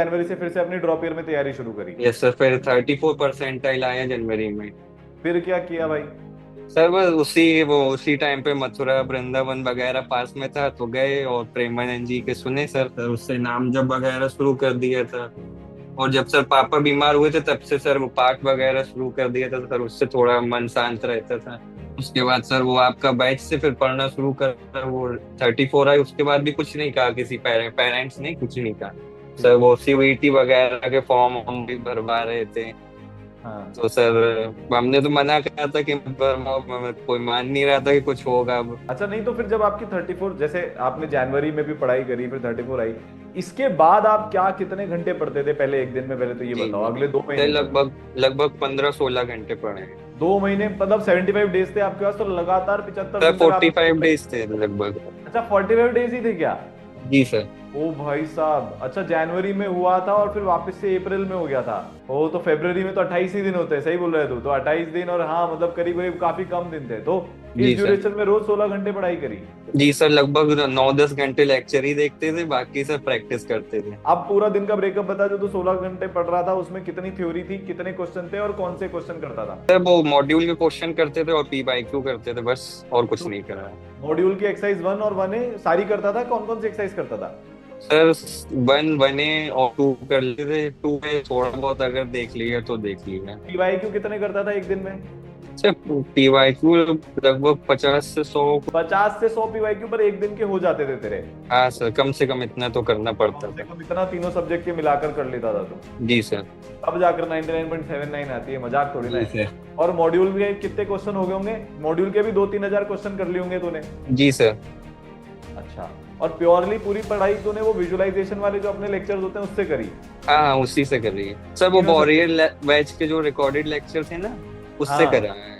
जनवरी से फिर से अपनी ड्रॉप ईयर में तैयारी शुरू करी। यस सर, फिर 34% आया जनवरी में। फिर क्या किया भाई? सर बस उसी टाइम पे मथुरा वृंदावन वगैरह पास में था, तो गए और प्रेमानंद जी के सुने सर उससे नाम जप वगैरह शुरू कर दिया था। और जब सर पापा बीमार हुए थे, तब से सर वो पाठ वगैरह शुरू कर दिया था सर, उससे थोड़ा मन शांत रहता था। उसके बाद सर वो आपका बैच से फिर पढ़ना शुरू कर, वो 34 आई, उसके बाद भी कुछ नहीं कहा, किसी पेरेंट्स ने कुछ नहीं कहा। सर वो सीवीटी वगैरह के फॉर्म हम भी भरवा रहे थे। हाँ। तो सर हमने तो मना करा था कि कोई मान नहीं रहा था कि कुछ होगा अब। अच्छा, नहीं तो फिर जब आपकी 34, जैसे आपने जनवरी में भी पढ़ाई करी, फिर 34 आई, इसके बाद आप क्या कितने घंटे पढ़ते थे पहले एक दिन में? पहले तो ये जी बताओ, जी। अगले दो सर महीने तक। लगभग लगभग 15-16 घंटे पढ़े हैं। 2 महीने मतलब 75 डेज थे आपके पास, तो लगातार 75 सर दिन तक आप। 45 डेज थे लगभग। अच्छा, 45 डेज ही थे क्या? जी सर। ओ भाई साहब, अच्छा जनवरी में हुआ था और फिर वापस से अप्रैल में हो गया था। ओ तो फरवरी में तो 28 ही दिन होते हैं, सही बोल रहे तू तो 28 दिन, और हाँ मतलब करीब करीब काफी कम दिन थे, तो इस जी सर। ड्यूरेशन में रोज 16 घंटे पढ़ाई करी। जी सर, लगभग 9-10 घंटे लेक्चर ही देखते थे, बाकी सर प्रैक्टिस करते थे। अब पूरा दिन का ब्रेकअप बता, जो तू 16 घंटे पढ़ रहा था उसमें कितनी थ्योरी थी, कितने क्वेश्चन थे और कौन से क्वेश्चन करता था? सर वो मॉड्यूल के क्वेश्चन करते थे और पी वाई क्यू करते थे बस, और कुछ तो नहीं करा। मॉड्यूल की एक्सरसाइज 1 और 1A सारी करता था? कौन कौन सी एक्सरसाइज करता था? सर 1 1A और 2 कर लेते थे, 2 में थोड़ा बहुत अगर देख लिया तो देख लिया। पीवाईक्यू कितने करता था एक दिन में? सर पी वाई क्यू लगभग 50 से 100। 50 से 100 पीवाईक्यू पर एक दिन के हो जाते थे तेरे? हाँ सर, कम से कम इतना तो करना कम पड़ता से था। कम इतना तीनों सब्जेक्ट के मिलाकर कर लेता था तू? जी सर। अब जाकर 99.79 आती है, मजाक थोड़ी ना जी है। सर। और मॉड्यूल के कितने क्वेश्चन हो गए होंगे? मॉड्यूल के भी 2-3 हजार क्वेश्चन कर लिए होंगे तूने? जी सर। अच्छा। और प्योरली पूरी पढ़ाई तूने वो विजुअलाइजेशन वाले जो अपने लेक्चर्स होते हैं उससे करी? हाँ हाँ, उसी से कर रही है सर, वो तीनों सब्जेक्ट? वॉरियर बैच के जो रिकॉर्डेड लेक्चर थे ना, उससे हाँ। करा है।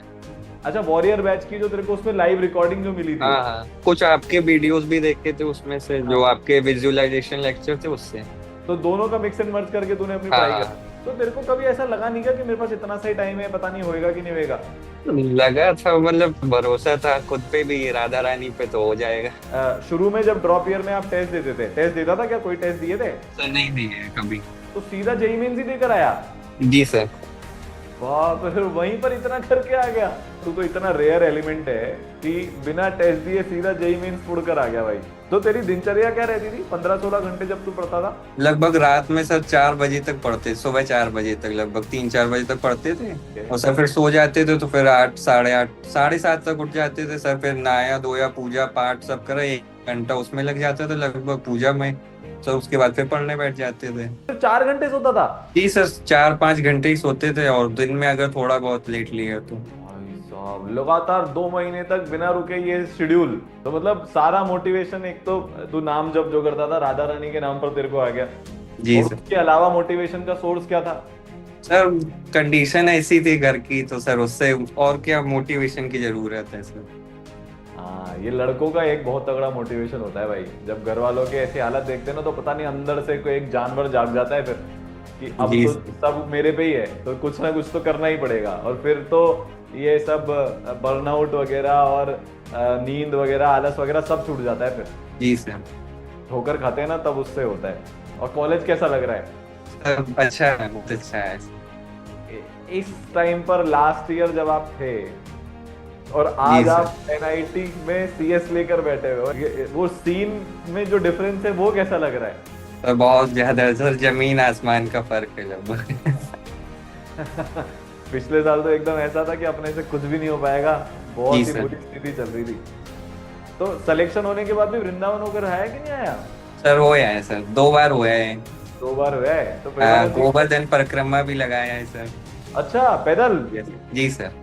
अच्छा, वॉरियर बैच की जो तेरे को उसमें लाइव रिकॉर्डिंग जो मिली थी? हाँ हाँ, कुछ आपके वीडियोस भी देखे थे उसमें से, जो हाँ। आपके विजुअलाइजेशन लेक्चर थे उससे। तो दोनों का मिक्स एंड मर्ज करके तूने अपनी हाँ पढ़ाई हाँ। करी? तो तेरे को कभी ऐसा लगा नहीं क्या कि मेरे पास इतना सही टाइम है, पता नहीं होएगा कि नहीं होएगा? लगा था, मतलब भरोसा था खुद पे भी, राधा रानी पे तो हो जाएगा। शुरू में जब ड्रॉप ईयर में आप टेस्ट देते थे, टेस्ट देता था क्या? कोई टेस्ट दिए थे? सर नहीं दी है कभी। तो सीधा जेईई मेंस ही देकर आया? जी सर। बाप रे, वहीं पर इतना करके आ गया। तू तो इतना रेयर एलिमेंट है कि बिना टेस्ट दिए सीधा जेईई मेंस फोड़ कर आ गया भाई। तो तेरी दिनचर्या क्या रहती थी 15-16 घंटे जब तू पढ़ता था? लगभग रात में सर 4 बजे तक पढ़ते, सुबह 4 बजे तक, लगभग 3-4 बजे तक पढ़ते थे। और सर फिर सो जाते थे, तो फिर 8 साढ़े 8 7:30 तक उठ जाते थे सर, फिर नहाया धोया, पूजा पाठ सब करा, 1 घंटा उसमें लग जाता था लगभग पूजा में। सर उसके बाद फिर पढ़ने बैठ जाते थे। तो 4 घंटे सोता था? जी सर, 4-5 घंटे ही सोते थे, और दिन में अगर थोड़ा बहुत लेट लिया तो। भाई साहब, लगातार 2 महीने तक बिना रुके ये शेड्यूल, तो मतलब सारा मोटिवेशन, एक तो तू नाम जब जो करता था राधा रानी के नाम पर तेरे को आ गया, जी और सर। उसके अलावा मोटिवेशन का सोर्स क्या था? सर कंडीशन ऐसी थी घर की, तो सर उससे और क्या मोटिवेशन की जरूरत है सर। हाँ, ये लड़कों का एक बहुत तगड़ा मोटिवेशन होता है भाई, जब घर वालों के ऐसी हालत देखते हैं ना, तो पता नहीं अंदर से कोई एक जानवर जाग जाता है फिर, कि अब जी तो सर। सब मेरे पे ही है, तो कुछ ना कुछ तो करना ही पड़ेगा। और फिर तो ये सब बर्नआउट वगैरह और नींद वगैरह, आलस वगैरह सब छूट जाता है फिर। जी सर। ठोकर खाते हैं ना, तब उससे होता है। और कॉलेज कैसा लग रहा है? सर अच्छा है, बहुत अच्छा है। इस टाइम पर लास्ट ईयर जब आप थे, और जी आज सर। आप एनआईटी में सीएस लेकर बैठे हुए हो, वो सीन में जो डिफरेंस है वो कैसा लग रहा है? सर बहुत ज्यादा सर, जमीन आसमान का फर्क है लगभग। पिछले साल तो एकदम ऐसा था कि अपने से कुछ भी नहीं हो पाएगा, जी बहुत ही सर। बुरी स्थिति चल रही थी। तो सिलेक्शन होने के बाद भी वृंदावन होकर आया कि नहीं आया? सर हो है सर, 2 बार हुआ है। 2 बार हुआ है? तो प्रेमानंद जी को। गोवर्धन परिक्रमा भी लगाया है सर। अच्छा, पैदल? जी सर।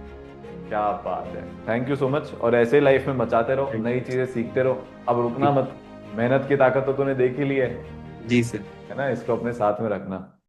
क्या बात है, थैंक यू सो मच। और ऐसे लाइफ में मचाते रहो, नई चीजें सीखते रहो, अब रुकना मत। मेहनत की ताकत तो तूने देख ही ली जी सर। है ना? इसको अपने साथ में रखना।